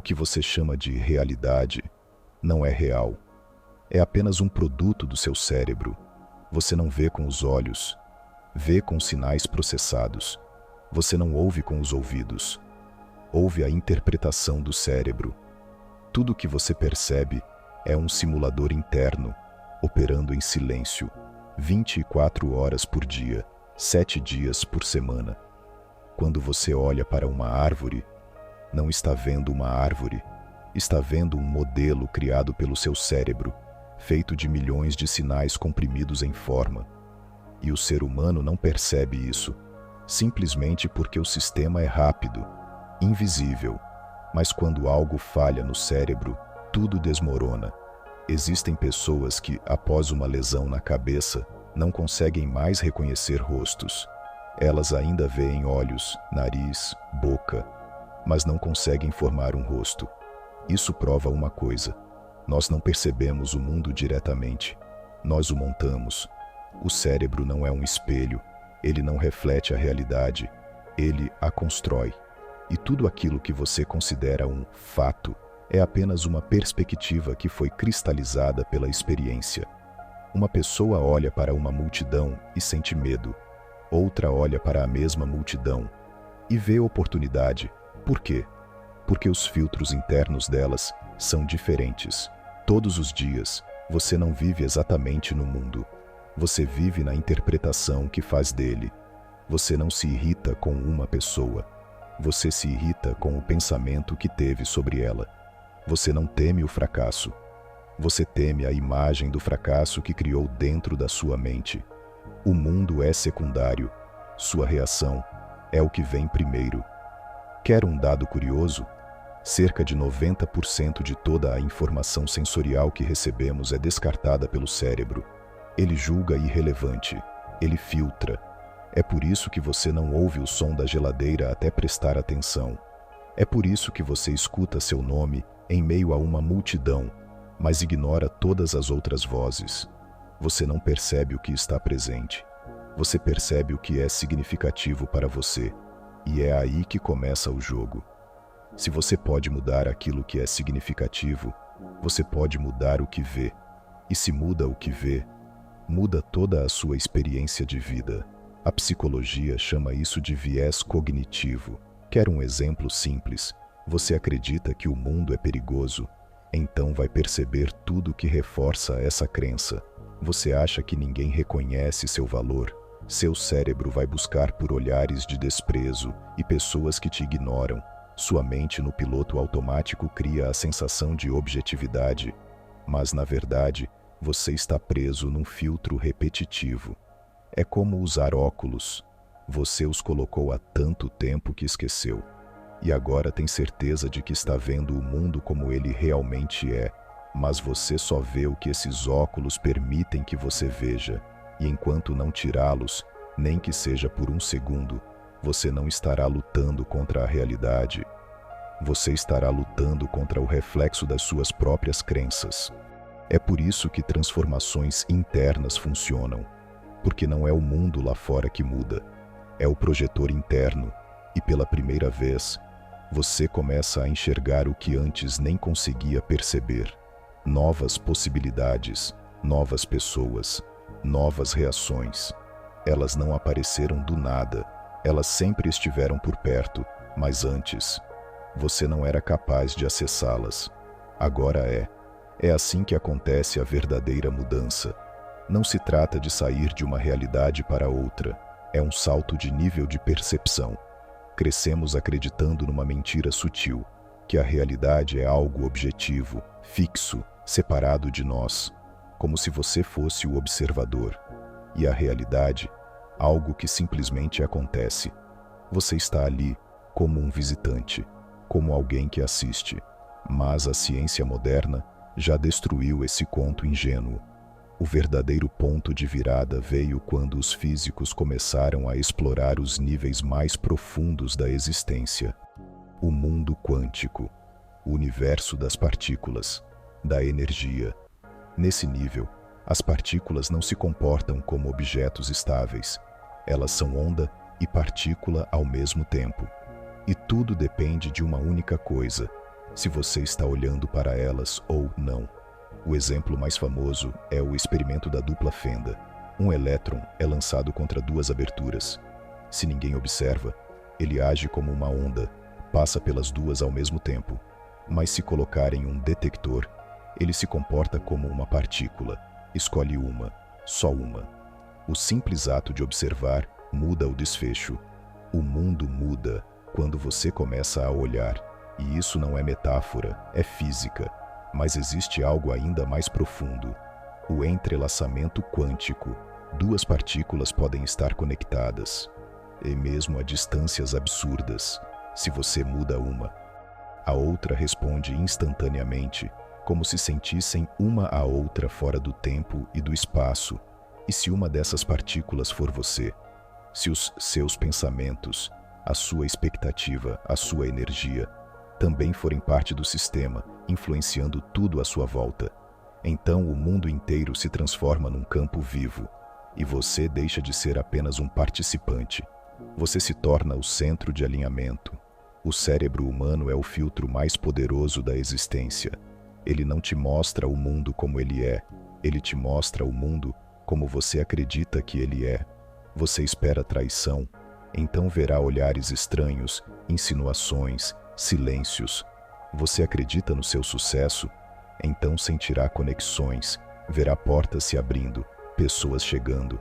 que você chama de realidade não é real. É apenas um produto do seu cérebro. Você não vê com os olhos, vê com sinais processados. Você não ouve com os ouvidos, ouve a interpretação do cérebro. Tudo o que você percebe é um simulador interno, operando em silêncio, 24 horas por dia, 7 dias por semana. Quando você olha para uma árvore, não está vendo uma árvore, está vendo um modelo criado pelo seu cérebro, feito de milhões de sinais comprimidos em forma. E o ser humano não percebe isso, simplesmente porque o sistema é rápido, invisível. Mas quando algo falha no cérebro, tudo desmorona. Existem pessoas que, após uma lesão na cabeça, não conseguem mais reconhecer rostos. Elas ainda veem olhos, nariz, boca, mas não conseguem formar um rosto. Isso prova uma coisa: nós não percebemos o mundo diretamente. Nós o montamos. O cérebro não é um espelho. Ele não reflete a realidade. Ele a constrói. E tudo aquilo que você considera um fato é apenas uma perspectiva que foi cristalizada pela experiência. Uma pessoa olha para uma multidão e sente medo. Outra olha para a mesma multidão e vê oportunidade. Por quê? Porque os filtros internos delas são diferentes. Todos os dias, você não vive exatamente no mundo. Você vive na interpretação que faz dele. Você não se irrita com uma pessoa. Você se irrita com o pensamento que teve sobre ela. Você não teme o fracasso. Você teme a imagem do fracasso que criou dentro da sua mente. O mundo é secundário. Sua reação é o que vem primeiro. Quer um dado curioso? Cerca de 90% de toda a informação sensorial que recebemos é descartada pelo cérebro. Ele julga irrelevante. Ele filtra. É por isso que você não ouve o som da geladeira até prestar atenção. É por isso que você escuta seu nome em meio a uma multidão, mas ignora todas as outras vozes. Você não percebe o que está presente. Você percebe o que é significativo para você. E é aí que começa o jogo. Se você pode mudar aquilo que é significativo, você pode mudar o que vê. E se muda o que vê, muda toda a sua experiência de vida. A psicologia chama isso de viés cognitivo. Quer um exemplo simples? Você acredita que o mundo é perigoso? Então vai perceber tudo que reforça essa crença. Você acha que ninguém reconhece seu valor? Seu cérebro vai buscar por olhares de desprezo e pessoas que te ignoram. Sua mente no piloto automático cria a sensação de objetividade. Mas, na verdade, você está preso num filtro repetitivo. É como usar óculos. Você os colocou há tanto tempo que esqueceu. E agora tem certeza de que está vendo o mundo como ele realmente é. Mas você só vê o que esses óculos permitem que você veja. E enquanto não tirá-los, nem que seja por um segundo, você não estará lutando contra a realidade. Você estará lutando contra o reflexo das suas próprias crenças. É por isso que transformações internas funcionam. Porque não é o mundo lá fora que muda. É o projetor interno. E pela primeira vez, você começa a enxergar o que antes nem conseguia perceber. Novas possibilidades, novas pessoas, novas reações. Elas não apareceram do nada. Elas sempre estiveram por perto, mas antes, você não era capaz de acessá-las. Agora é. É assim que acontece a verdadeira mudança. Não se trata de sair de uma realidade para outra. É um salto de nível de percepção. Crescemos acreditando numa mentira sutil, que a realidade é algo objetivo, fixo, separado de nós, como se você fosse o observador. E a realidade, algo que simplesmente acontece. Você está ali como um visitante, como alguém que assiste. Mas a ciência moderna já destruiu esse conto ingênuo. O verdadeiro ponto de virada veio quando os físicos começaram a explorar os níveis mais profundos da existência. O mundo quântico, o universo das partículas, da energia. Nesse nível, as partículas não se comportam como objetos estáveis. Elas são onda e partícula ao mesmo tempo. E tudo depende de uma única coisa: se você está olhando para elas ou não. O exemplo mais famoso é o experimento da dupla fenda. Um elétron é lançado contra duas aberturas. Se ninguém observa, ele age como uma onda, passa pelas duas ao mesmo tempo. Mas se colocarem um detector, ele se comporta como uma partícula. Escolhe uma, só uma. O simples ato de observar muda o desfecho. O mundo muda quando você começa a olhar. E isso não é metáfora, é física. Mas existe algo ainda mais profundo: o entrelaçamento quântico. Duas partículas podem estar conectadas, e mesmo a distâncias absurdas. Se você muda uma, a outra responde instantaneamente, como se sentissem uma a outra fora do tempo e do espaço. E se uma dessas partículas for você, se os seus pensamentos, a sua expectativa, a sua energia, também forem parte do sistema, influenciando tudo à sua volta, então o mundo inteiro se transforma num campo vivo, e você deixa de ser apenas um participante. Você se torna o centro de alinhamento. O cérebro humano é o filtro mais poderoso da existência. Ele não te mostra o mundo como ele é, ele te mostra o mundo como você acredita que ele é. Você espera traição, então verá olhares estranhos, insinuações, silêncios. Você acredita no seu sucesso, então sentirá conexões, verá portas se abrindo, pessoas chegando.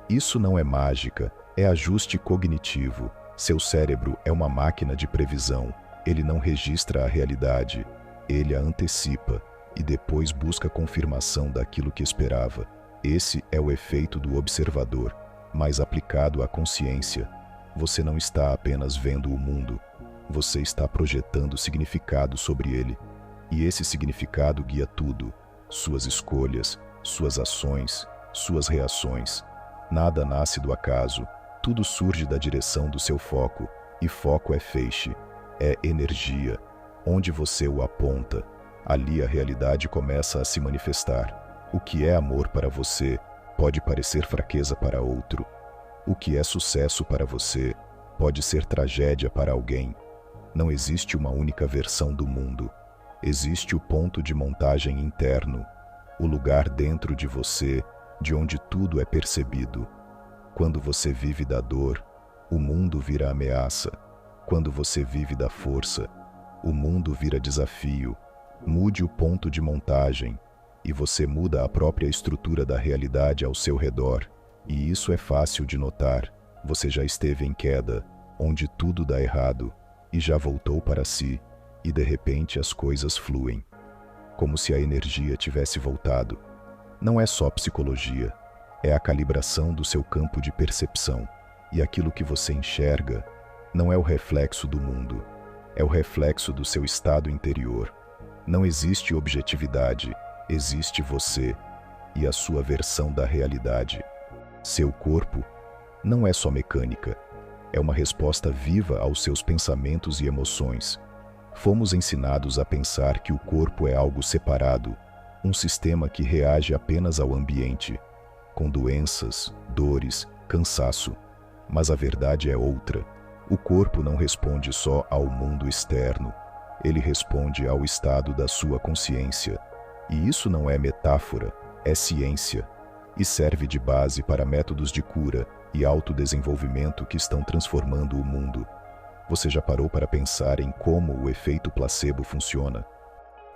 Isso não é mágica, é ajuste cognitivo. Seu cérebro é uma máquina de previsão. Ele não registra a realidade, ele a antecipa e depois busca confirmação daquilo que esperava. Esse é o efeito do observador, mas aplicado à consciência. Você não está apenas vendo o mundo, você está projetando significado sobre ele. E esse significado guia tudo: suas escolhas, suas ações, suas reações. Nada nasce do acaso, tudo surge da direção do seu foco, e foco é feixe, é energia. Onde você o aponta, ali a realidade começa a se manifestar. O que é amor para você pode parecer fraqueza para outro. O que é sucesso para você pode ser tragédia para alguém. Não existe uma única versão do mundo. Existe o ponto de montagem interno, o lugar dentro de você, de onde tudo é percebido. Quando você vive da dor, o mundo vira ameaça. Quando você vive da força, o mundo vira desafio. Mude o ponto de montagem, e você muda a própria estrutura da realidade ao seu redor. E isso é fácil de notar. Você já esteve em queda, onde tudo dá errado, e já voltou para si, e de repente as coisas fluem, como se a energia tivesse voltado. Não é só psicologia, é a calibração do seu campo de percepção, e aquilo que você enxerga não é o reflexo do mundo, é o reflexo do seu estado interior. Não existe objetividade, existe você e a sua versão da realidade. Seu corpo não é só mecânica, é uma resposta viva aos seus pensamentos e emoções. Fomos ensinados a pensar que o corpo é algo separado, um sistema que reage apenas ao ambiente, com doenças, dores, cansaço. Mas a verdade é outra. O corpo não responde só ao mundo externo, ele responde ao estado da sua consciência. E isso não é metáfora, é ciência, e serve de base para métodos de cura e autodesenvolvimento que estão transformando o mundo. Você já parou para pensar em como o efeito placebo funciona?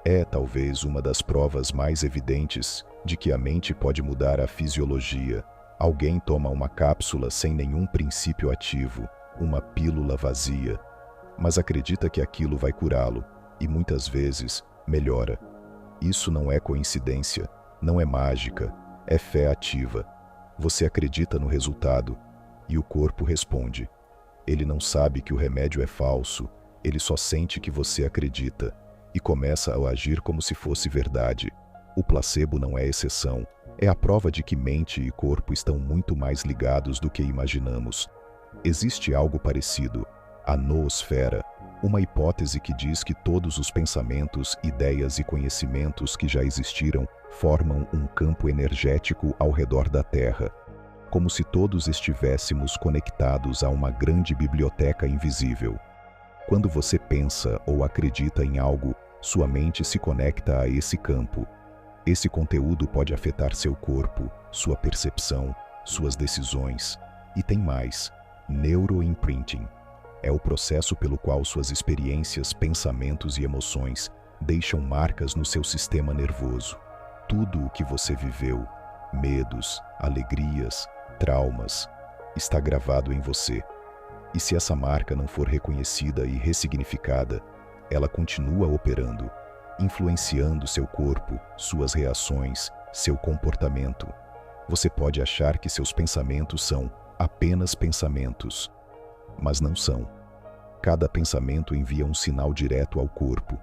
É talvez uma das provas mais evidentes de que a mente pode mudar a fisiologia. Alguém toma uma cápsula sem nenhum princípio ativo, uma pílula vazia, mas acredita que aquilo vai curá-lo, e muitas vezes melhora. Isso não é coincidência, não é mágica, é fé ativa. Você acredita no resultado, e o corpo responde. Ele não sabe que o remédio é falso, ele só sente que você acredita, e começa a agir como se fosse verdade. O placebo não é exceção, é a prova de que mente e corpo estão muito mais ligados do que imaginamos. Existe algo parecido, a noosfera, uma hipótese que diz que todos os pensamentos, ideias e conhecimentos que já existiram formam um campo energético ao redor da Terra, como se todos estivéssemos conectados a uma grande biblioteca invisível. Quando você pensa ou acredita em algo, Sua mente se conecta a esse campo. Esse conteúdo pode afetar seu corpo, sua percepção, suas decisões. E tem mais: neuroimprinting. É o processo pelo qual suas experiências, pensamentos e emoções deixam marcas no seu sistema nervoso. Tudo o que você viveu, medos, alegrias, traumas, está gravado em você. E se essa marca não for reconhecida e ressignificada, ela continua operando, influenciando seu corpo, suas reações, seu comportamento. Você pode achar que seus pensamentos são apenas pensamentos, mas não são. Cada pensamento envia um sinal direto ao corpo.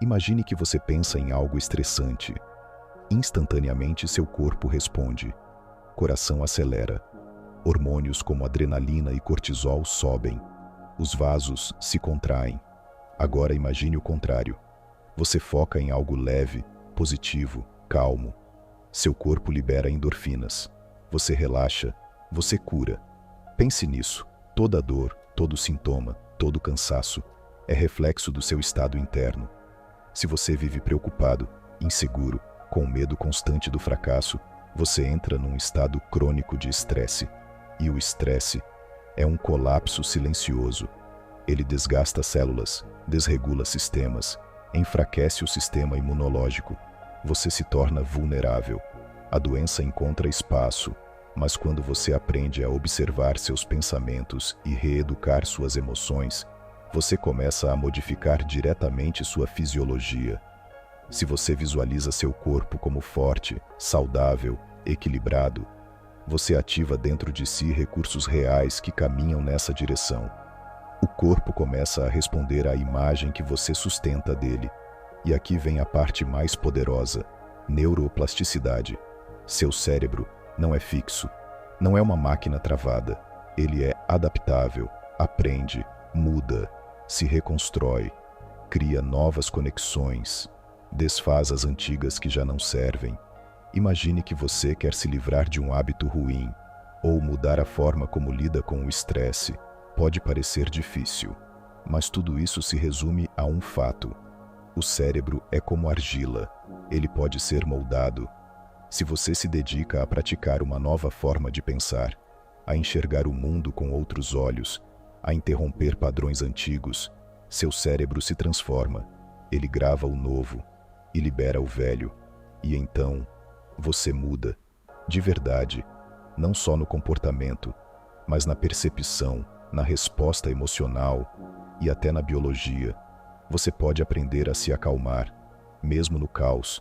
Imagine que você pensa em algo estressante. Instantaneamente seu corpo responde. Coração acelera. Hormônios como adrenalina e cortisol sobem. Os vasos se contraem. Agora imagine o contrário. Você foca em algo leve, positivo, calmo. Seu corpo libera endorfinas. Você relaxa, você cura. Pense nisso. Toda dor, todo sintoma, todo cansaço é reflexo do seu estado interno. Se você vive preocupado, inseguro, com medo constante do fracasso, você entra num estado crônico de estresse. E o estresse é um colapso silencioso. Ele desgasta células, desregula sistemas, enfraquece o sistema imunológico. Você se torna vulnerável. A doença encontra espaço, mas quando você aprende a observar seus pensamentos e reeducar suas emoções, você começa a modificar diretamente sua fisiologia. Se você visualiza seu corpo como forte, saudável, equilibrado, você ativa dentro de si recursos reais que caminham nessa direção. O corpo começa a responder à imagem que você sustenta dele. E aqui vem a parte mais poderosa: neuroplasticidade. Seu cérebro não é fixo, não é uma máquina travada. Ele é adaptável, aprende, muda, se reconstrói, cria novas conexões, desfaz as antigas que já não servem. Imagine que você quer se livrar de um hábito ruim ou mudar a forma como lida com o estresse. Pode parecer difícil, mas tudo isso se resume a um fato. O cérebro é como argila, ele pode ser moldado. Se você se dedica a praticar uma nova forma de pensar, a enxergar o mundo com outros olhos, a interromper padrões antigos, seu cérebro se transforma. Ele grava o novo e libera o velho. E então, você muda, de verdade, não só no comportamento, mas na percepção, na resposta emocional e até na biologia. Você pode aprender a se acalmar, mesmo no caos.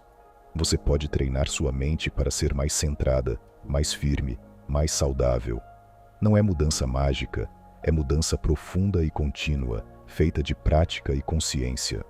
Você pode treinar sua mente para ser mais centrada, mais firme, mais saudável. Não é mudança mágica, é mudança profunda e contínua, feita de prática e consciência.